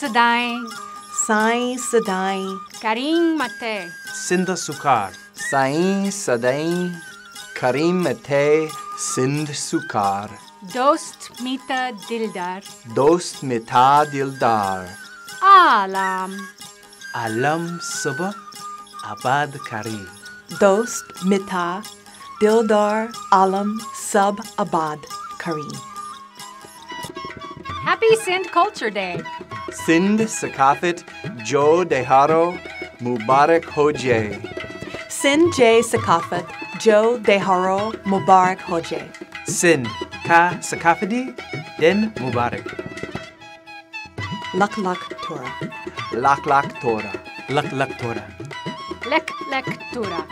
Sadain, Sai Sadai, Karim Mate, Sindh Sukar, Sain Sadain Karim Mate Sindh Sukar Dost Mita Dildar, Dost Mita Dildar Alam, Alam Sabah Abad Kari. Dost Mita, Dildar Alam Sub Abad Kareem. Happy Sindh Culture Day. Sindh Sakafat Jo Deharo Mubarak Hoje Sindh J Sakafat, Jo Deharo Mubarak Hoje. Sindh Ka Sakafadi Den Mubarak. Lak Lak Torah. Lak Lak Torah Lak Lak Torah. Lek Lek Tura.